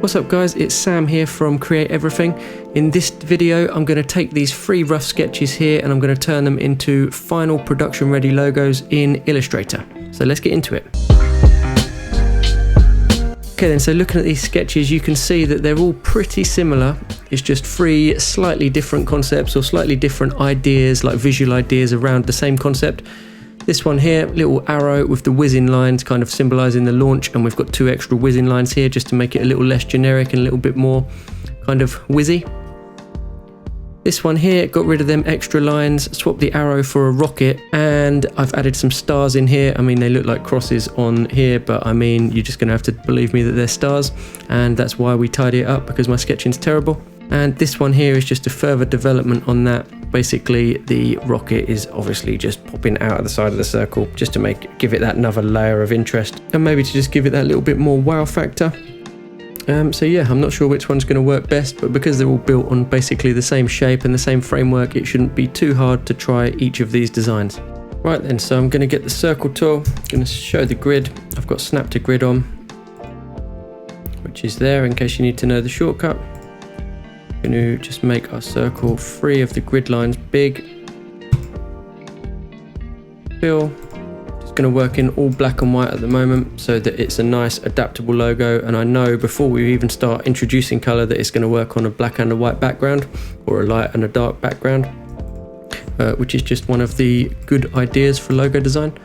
What's up guys, it's Sam here from Create Everything. In this video I'm going to take these 3 rough sketches here and I'm going to turn them into final production ready logos in Illustrator. So let's get into it. Okay then, so looking at these sketches you can see that they're all pretty similar. It's just 3 slightly different concepts or slightly different ideas, like visual ideas around the same concept. This one here, little arrow with the whizzing lines kind of symbolising the launch, and we've got 2 extra whizzing lines here just to make it a little less generic and a little bit more kind of whizzy. This one here, got rid of them extra lines, swapped the arrow for a rocket, and I've added some stars in here. I mean, they look like crosses on here, but I mean, you're just going to have to believe me that they're stars, and that's why we tidy it up, because my sketching's terrible. And this one here is just a further development on that. Basically, the rocket is obviously just popping out of the side of the circle just to give it that another layer of interest, and maybe to just give it that little bit more wow factor. So yeah, I'm not sure which one's going to work best, but because they're all built on basically the same shape and the same framework, it shouldn't be too hard to try each of these designs. Right then, so I'm going to get the circle tool, going to show the grid. I've got snap to grid on, which is there in case you need to know the shortcut. I'm going to just make our circle free of the grid lines big. Fill. Just going to work in all black and white at the moment so that it's a nice adaptable logo, and I know before we even start introducing color that it's going to work on a black and a white background or a light and a dark background, which is just one of the good ideas for logo design.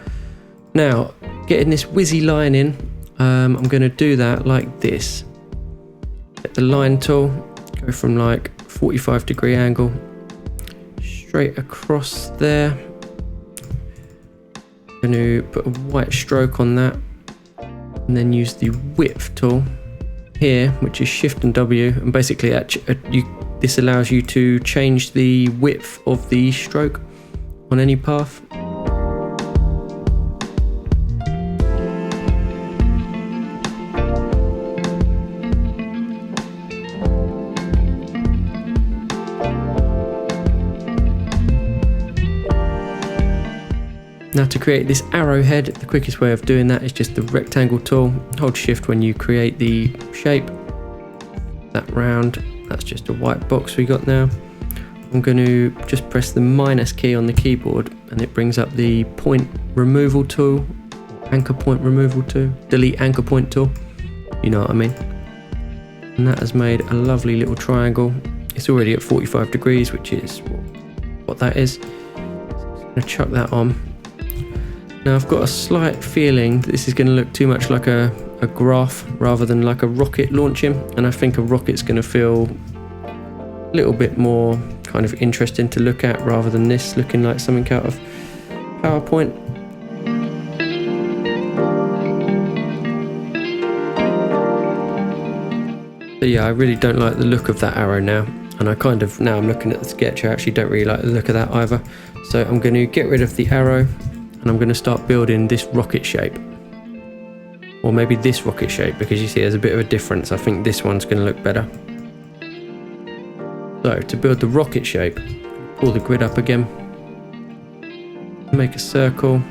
Now, getting this whizzy line in, I'm going to do that like this. Get the line tool, go from like 45-degree angle straight across there. I'm going to put a white stroke on that and then use the width tool here, which is Shift and W, and basically this allows you to change the width of the stroke on any path. Now to create this arrowhead, the quickest way of doing that is just the rectangle tool. Hold Shift when you create the shape. That round, that's just a white box we got now. I'm going to just press the minus key on the keyboard and it brings up the point removal tool, anchor point removal tool, delete anchor point tool, you know what I mean. And that has made a lovely little triangle. It's already at 45 degrees, which is what that is. So I'm going to chuck that on. Now I've got a slight feeling that this is going to look too much like a graph rather than like a rocket launching, and I think a rocket's going to feel a little bit more kind of interesting to look at rather than this looking like something out of PowerPoint. So yeah, I really don't like the look of that arrow now, and now I'm looking at the sketch, I actually don't really like the look of that either. So I'm going to get rid of the arrow and I'm going to start building this rocket shape, or maybe this rocket shape, because you see there's a bit of a difference. I think this one's going to look better. So to build the rocket shape, pull the grid up again, make a circle,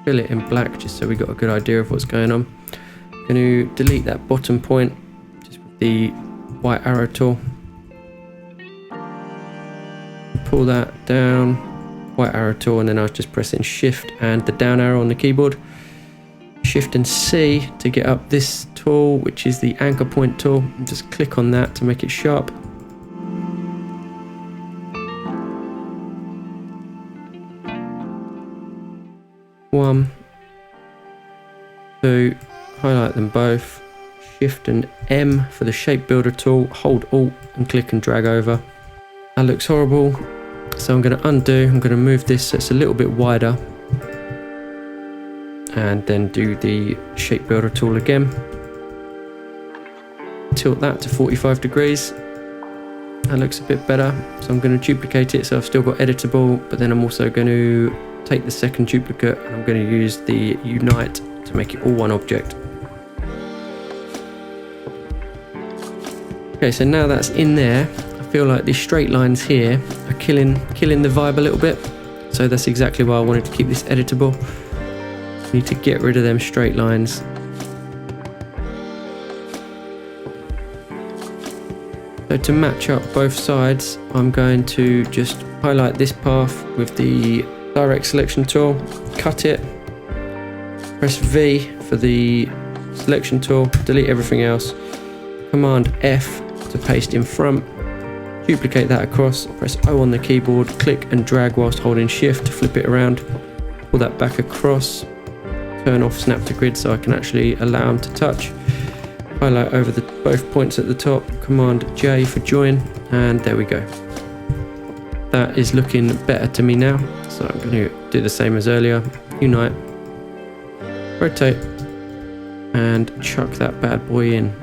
fill it in black just so we got a good idea of what's going on. I'm going to delete that bottom point just with the white arrow tool, pull that down, white arrow tool, and then I was just pressing Shift and the down arrow on the keyboard. Shift and C to get up this tool, which is the anchor point tool, and just click on that to make it sharp. One, two, highlight them both. Shift and M for the shape builder tool, hold Alt and click and drag over. That looks horrible. So I'm going to undo, I'm going to move this so it's a little bit wider, and then do the shape builder tool again. Tilt that to 45 degrees. That looks a bit better. So I'm going to duplicate it so I've still got editable, but then I'm also going to take the second duplicate and I'm going to use the unite to make it all one object. Okay, so now that's in there, I feel like these straight lines here are killing the vibe a little bit. So that's exactly why I wanted to keep this editable. I need to get rid of them straight lines. So to match up both sides, I'm going to just highlight this path with the direct selection tool, cut it, press V for the selection tool, delete everything else, Command F to paste in front, duplicate that across, press O on the keyboard, click and drag whilst holding Shift to flip it around, pull that back across, turn off snap to grid so I can actually allow them to touch, highlight over both points at the top, Command J for join, and there we go. That is looking better to me now, so I'm going to do the same as earlier, unite, rotate, and chuck that bad boy in.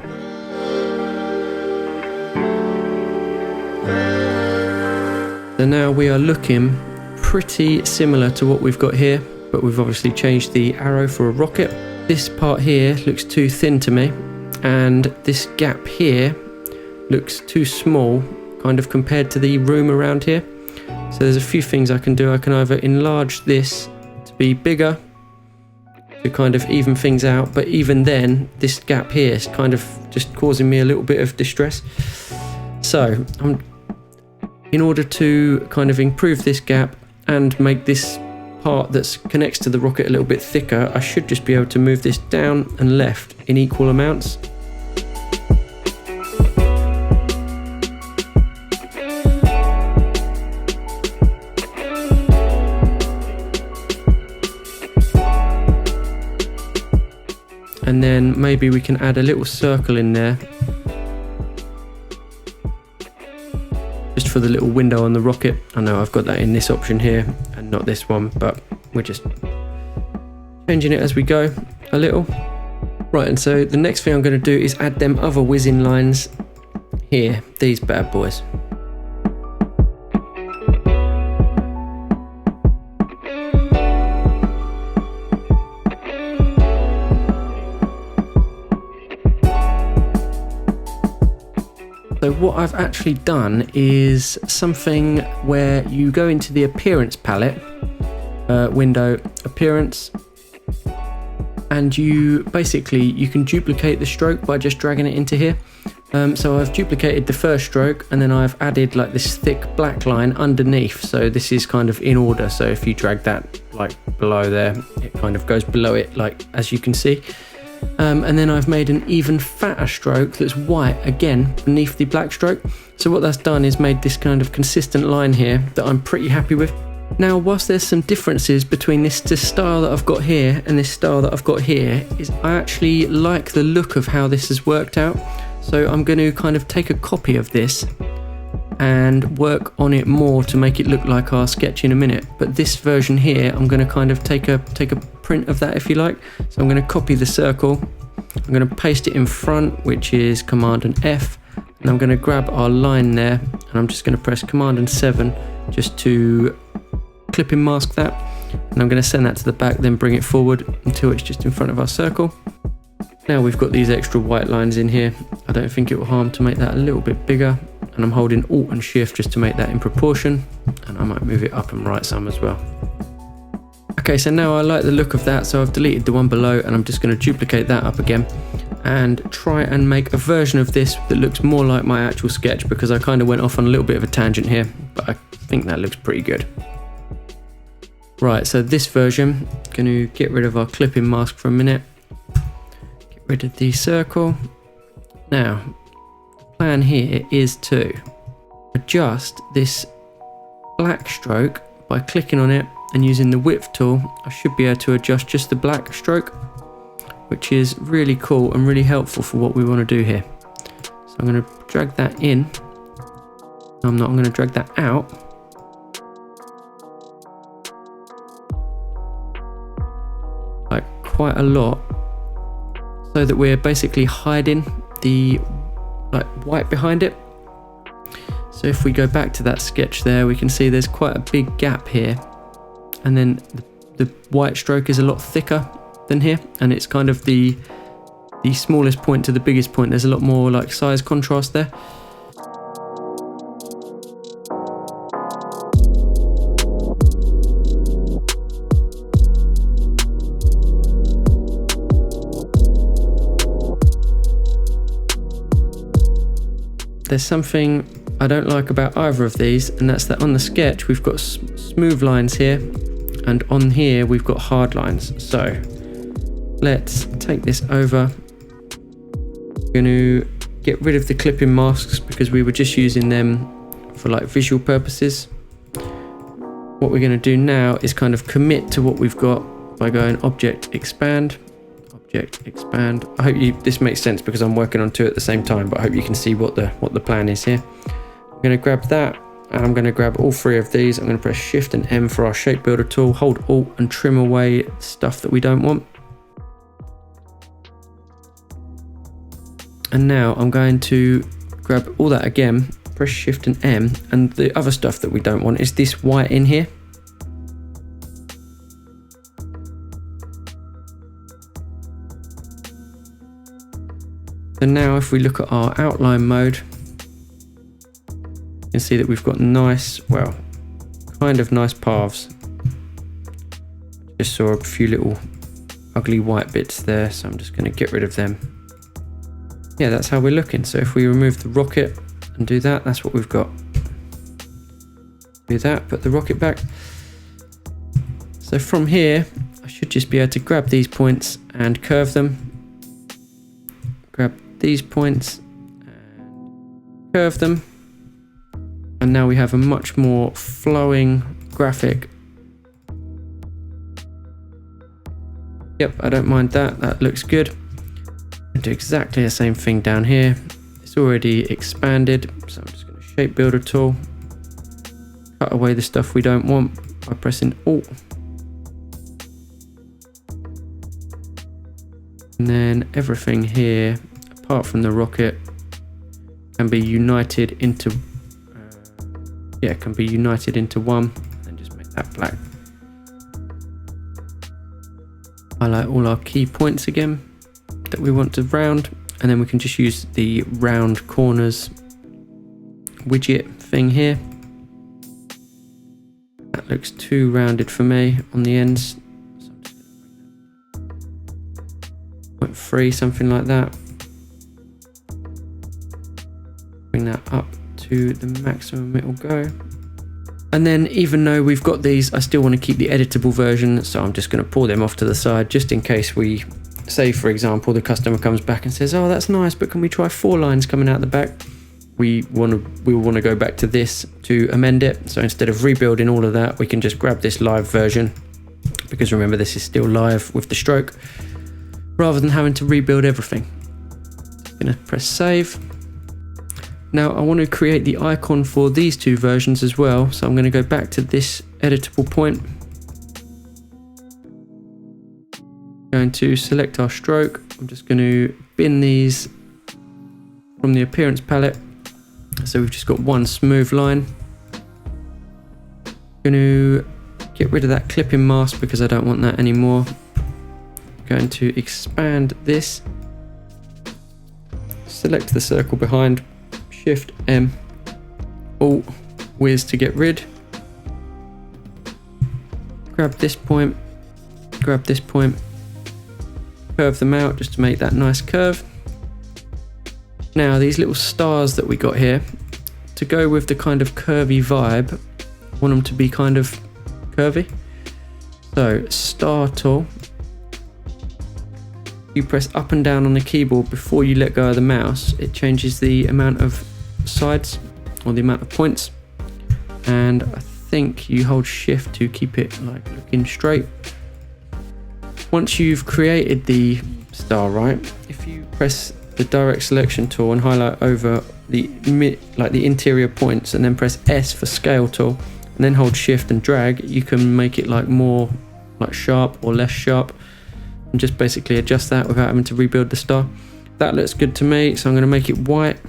So now we are looking pretty similar to what we've got here, but we've obviously changed the arrow for a rocket. This part here looks too thin to me, and this gap here looks too small kind of compared to the room around here. So there's a few things I can do. I can either enlarge this to be bigger to kind of even things out, but even then this gap here is kind of just causing me a little bit of distress. So in order to kind of improve this gap and make this part that connects to the rocket a little bit thicker, I should just be able to move this down and left in equal amounts. And then maybe we can add a little circle in there just for the little window on the rocket. I know I've got that in this option here and not this one, but we're just changing it as we go a little. Right, and so the next thing I'm going to do is add them other whizzing lines here, these bad boys. So what I've actually done is something where you go into the appearance palette, window appearance, and you can duplicate the stroke by just dragging it into here. So I've duplicated the first stroke, and then I've added like this thick black line underneath. So this is kind of in order. So if you drag that like below there, it kind of goes below it, like as you can see. And then I've made an even fatter stroke that's white again beneath the black stroke. So what that's done is made this kind of consistent line here that I'm pretty happy with. Now, whilst there's some differences between this style that I've got here and this style that I've got here, is I actually like the look of how this has worked out. So I'm going to kind of take a copy of this and work on it more to make it look like our sketch in a minute. But this version here, I'm going to kind of take a print of that, if you like. So I'm going to copy the circle, I'm going to paste it in front, which is Command and F, and I'm going to grab our line there, and I'm just going to press Command and 7 just to clip and mask that, and I'm going to send that to the back, then bring it forward until it's just in front of our circle. Now we've got these extra white lines in here. I don't think it will harm to make that a little bit bigger, and I'm holding Alt and Shift just to make that in proportion, and I might move it up and right some as well. Okay, so now I like the look of that, so I've deleted the one below, and I'm just going to duplicate that up again and try and make a version of this that looks more like my actual sketch, because I kind of went off on a little bit of a tangent here, but I think that looks pretty good. Right, so this version, going to get rid of our clipping mask for a minute, get rid of the circle. Now, the plan here is to adjust this black stroke by clicking on it and using the width tool. I should be able to adjust just the black stroke, which is really cool and really helpful for what we want to do here. So I'm going to drag that in. I'm going to drag that out. Like quite a lot, so that we're basically hiding the white behind it. So if we go back to that sketch there, we can see there's quite a big gap here, and then the white stroke is a lot thicker than here, and it's kind of the smallest point to the biggest point. There's a lot more like size contrast there. there's something I don't like about either of these, and that's that on the sketch we've got smooth lines here, and on here we've got hard lines. So let's take this over. We're going to get rid of the clipping masks because we were just using them for like visual purposes. What we're going to do now is kind of commit to what we've got by going object expand. I hope this makes sense because I'm working on two at the same time, but I hope you can see what the plan is here. I'm going to grab that, and I'm going to grab all three of these. I'm going to press Shift and M for our shape builder tool, hold Alt and trim away stuff that we don't want. And now I'm going to grab all that again, press Shift and M, and the other stuff that we don't want is this white in here. And now if we look at our outline mode, you can see that we've got nice, well, kind of nice paths. Just saw a few little ugly white bits there, so I'm just going to get rid of them. Yeah, that's how we're looking. So if we remove the rocket and do that, that's what we've got. Do that, put the rocket back. So from here, I should just be able to grab these points and curve them. Grab these points and curve them. And now we have a much more flowing graphic. Yep, I don't mind that. That looks good. Do exactly the same thing down here. It's already expanded, so I'm just going to shape builder tool, cut away the stuff we don't want by pressing Alt, and then everything here apart from the rocket can be united into one, and just make that black. Highlight all our key points again that we want to round, and then we can just use the round corners widget thing here. That looks too rounded for me on the ends, so I'm just going to 0.3, something like that. Bring that up to the maximum it will go. And then even though we've got these, I still want to keep the editable version, so I'm just going to pull them off to the side just in case we say, for example, the customer comes back and says, oh, that's nice, but can we try 4 lines coming out the back? We will want to go back to this to amend it. So instead of rebuilding all of that, we can just grab this live version, because remember, this is still live with the stroke, rather than having to rebuild everything. I'm going to press save. Now I want to create the icon for these two versions as well. So I'm going to go back to this editable point. Going to select our stroke. I'm just going to bin these from the appearance palette. So we've just got one smooth line. Going to get rid of that clipping mask because I don't want that anymore. Going to expand this. Select the circle behind. Shift M. Alt Wiz to get rid. Grab this point. Grab this point. Curve them out just to make that nice curve. Now these little stars that we got here, to go with the kind of curvy vibe, I want them to be kind of curvy. So star tool, you press up and down on the keyboard before you let go of the mouse, it changes the amount of sides or the amount of points, and I think you hold shift to keep it like looking straight. Once you've created the star, right, if you press the direct selection tool and highlight over the interior points and then press S for scale tool and then hold shift and drag, you can make it like more like sharp or less sharp and just basically adjust that without having to rebuild the star. That looks good to me, so I'm going to make it white.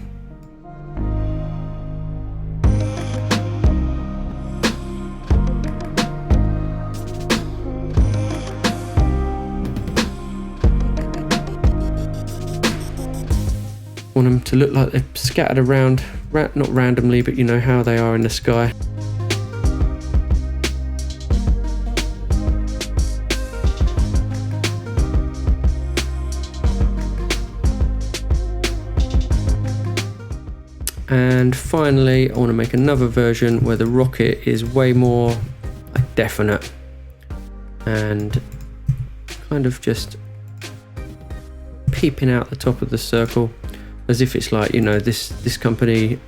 Want them to look like they're scattered around, not randomly, but you know how they are in the sky. And finally, I want to make another version where the rocket is way more definite and kind of just peeping out the top of the circle, as if it's like, you know, this company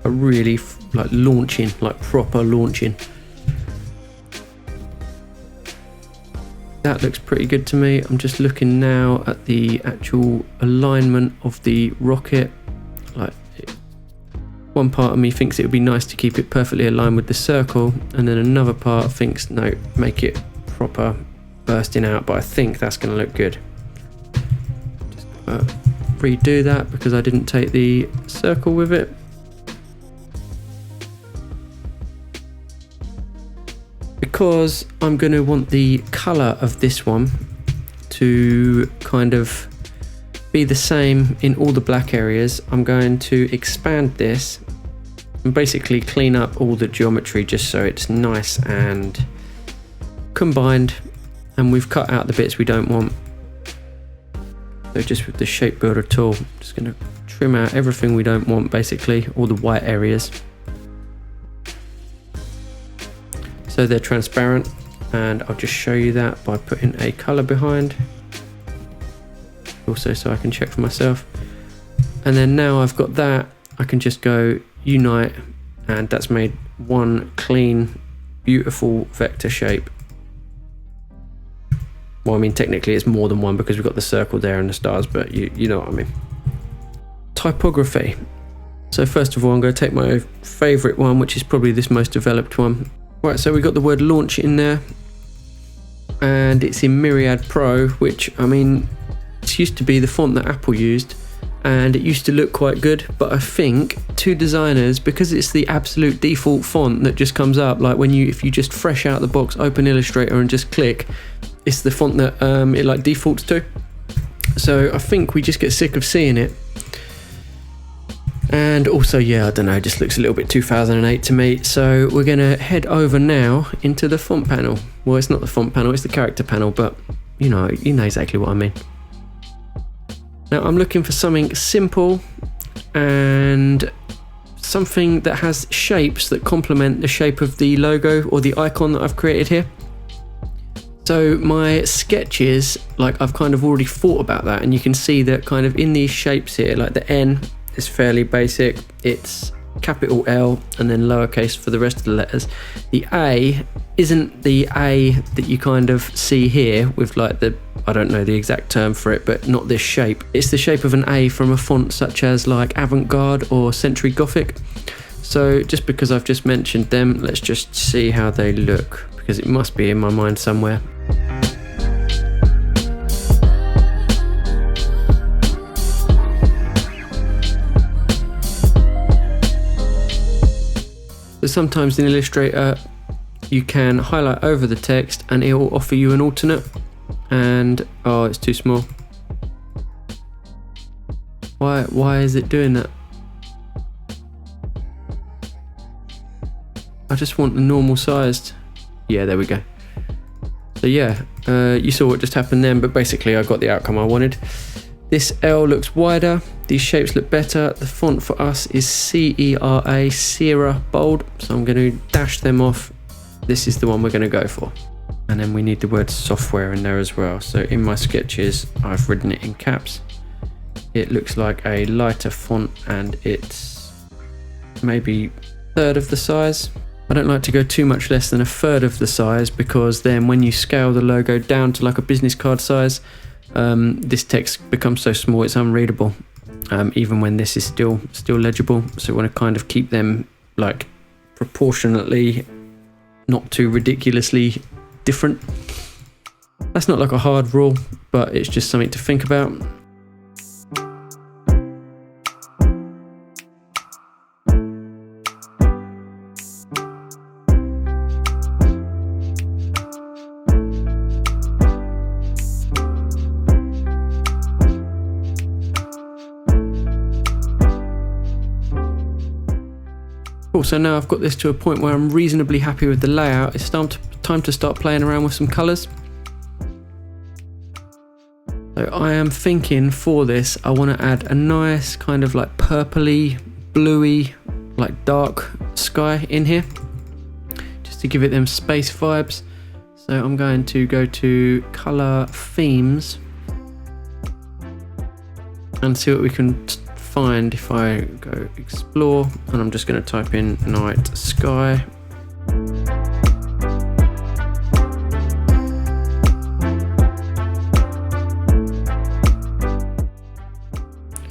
are really like launching, like proper launching. That looks pretty good to me. I'm just looking now at the actual alignment of the rocket. Like, one part of me thinks it would be nice to keep it perfectly aligned with the circle, and then another part thinks, no, make it proper bursting out, but I think that's going to look good. Just redo that because I didn't take the circle with it. Because I'm going to want the colour of this one to kind of be the same in all the black areas, I'm going to expand this and basically clean up all the geometry just so it's nice and combined, and we've cut out the bits we don't want. So just with the shape builder tool, I'm just going to trim out everything we don't want, basically all the white areas, so they're transparent. And I'll just show you that by putting a colour behind, also so I can check for myself. And then now I've got that, I can just go unite, and that's made one clean, beautiful vector shape. Well, I mean, technically it's more than one because we've got the circle there and the stars, but you know what I mean. Typography. So first of all, I'm going to take my favourite one, which is probably this most developed one. Right, so we got the word launch in there, and it's in Myriad Pro, which, I mean, it used to be the font that Apple used, and it used to look quite good, but I think to designers, because it's the absolute default font that just comes up, like if you just fresh out the box, open Illustrator and just click, it's the font that it like defaults to. So I think we just get sick of seeing it. And also, yeah, I don't know, it just looks a little bit 2008 to me. So we're going to head over now into the font panel. Well, it's not the font panel, it's the character panel, but you know exactly what I mean. Now I'm looking for something simple and something that has shapes that complement the shape of the logo or the icon that I've created here. So my sketches, like, I've kind of already thought about that, and you can see that kind of in these shapes here, like the N is fairly basic, it's capital L and then lowercase for the rest of the letters. The A isn't the A that you kind of see here with like the, I don't know the exact term for it, but not this shape. It's the shape of an A from a font such as like Avant-Garde or Century Gothic. So just because I've just mentioned them, let's just see how they look, because it must be in my mind somewhere. So sometimes in Illustrator you can highlight over the text and it will offer you an alternate, and oh, it's too small. Why is it doing that? I just want the normal sized. Yeah, there we go. So yeah, you saw what just happened then, but basically I got the outcome I wanted. This L looks wider, these shapes look better. The font for us is CERA, Sierra Bold, so I'm going to dash them off. This is the one we're going to go for. And then we need the word software in there as well. So in my sketches, I've written it in caps. It looks like a lighter font and it's maybe a third of the size. I don't like to go too much less than a third of the size, because then when you scale the logo down to like a business card size, this text becomes so small it's unreadable, even when this is still legible. So we want to kind of keep them like proportionately, not too ridiculously different. That's not like a hard rule, but it's just something to think about. So now I've got this to a point where I'm reasonably happy with the layout. It's time to start playing around with some colours. So I am thinking for this, I want to add a nice kind of like purpley bluey, like dark sky in here, just to give it them space vibes. So I'm going to go to color themes and see what we can find if I go explore, and I'm just going to type in night sky.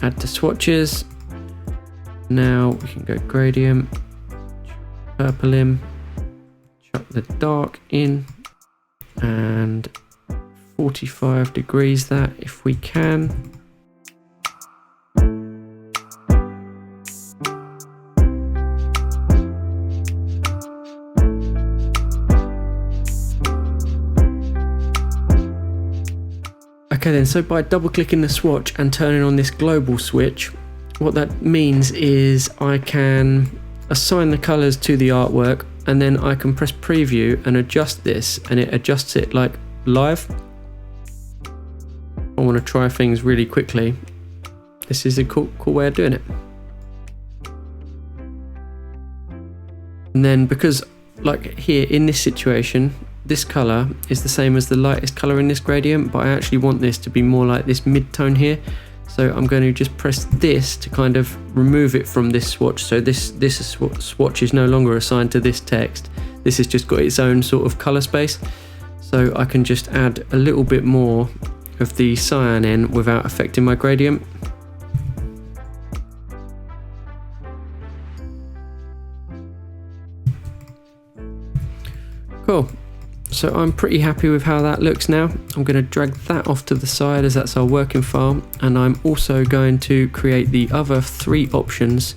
Add to swatches. Now we can go gradient, purple in, chuck the dark in, and 45 degrees that if we can. Okay then, so by double clicking the swatch and turning on this global switch, what that means is I can assign the colors to the artwork, and then I can press preview and adjust this, and it adjusts it like live. I want to try things really quickly. This is a cool way of doing it. And then because like here in this situation, this color is the same as the lightest color in this gradient, but I actually want this to be more like this mid-tone here. So I'm going to just press this to kind of remove it from this swatch. So this swatch is no longer assigned to this text. This has just got its own sort of color space. So I can just add a little bit more of the cyan in without affecting my gradient. Cool. So I'm pretty happy with how that looks now. I'm going to drag that off to the side as that's our working file, and I'm also going to create the other 3 options.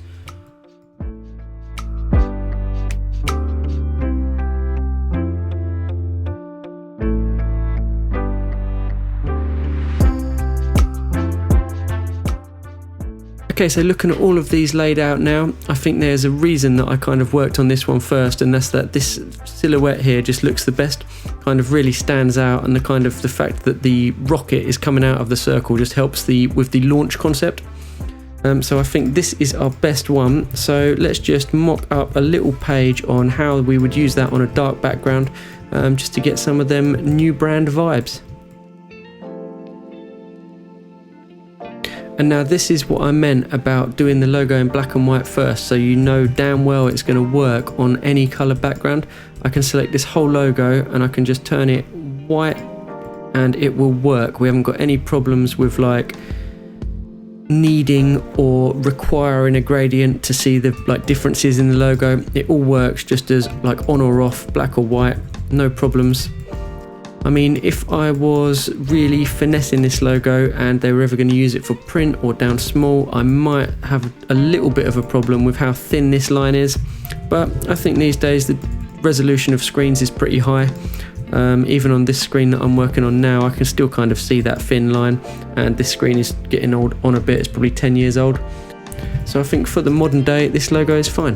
Okay, so looking at all of these laid out now, I think there's a reason that I kind of worked on this one first, and that's that this silhouette here just looks the best, kind of really stands out, and the fact that the rocket is coming out of the circle just helps with the launch concept. So I think this is our best one. So let's just mock up a little page on how we would use that on a dark background, just to get some of them new brand vibes. And now this is what I meant about doing the logo in black and white first, so you know damn well it's going to work on any color background. I can select this whole logo and I can just turn it white and it will work. We haven't got any problems with like needing or requiring a gradient to see the like differences in the logo. It all works just as like on or off, black or white, no problems. I mean, if I was really finessing this logo and they were ever going to use it for print or down small, I might have a little bit of a problem with how thin this line is. But I think these days the resolution of screens is pretty high. Even on this screen that I'm working on now, I can still kind of see that thin line, and this screen is getting old on a bit. It's probably 10 years old. So I think for the modern day, this logo is fine.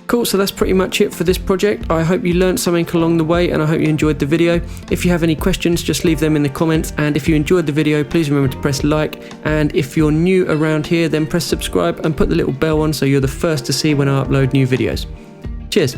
Cool, so that's pretty much it for this project. I hope you learned something along the way, and I hope you enjoyed the video. If you have any questions, just leave them in the comments, and if you enjoyed the video, please remember to press like, and if you're new around here, then press subscribe and put the little bell on so you're the first to see when I upload new videos. Cheers.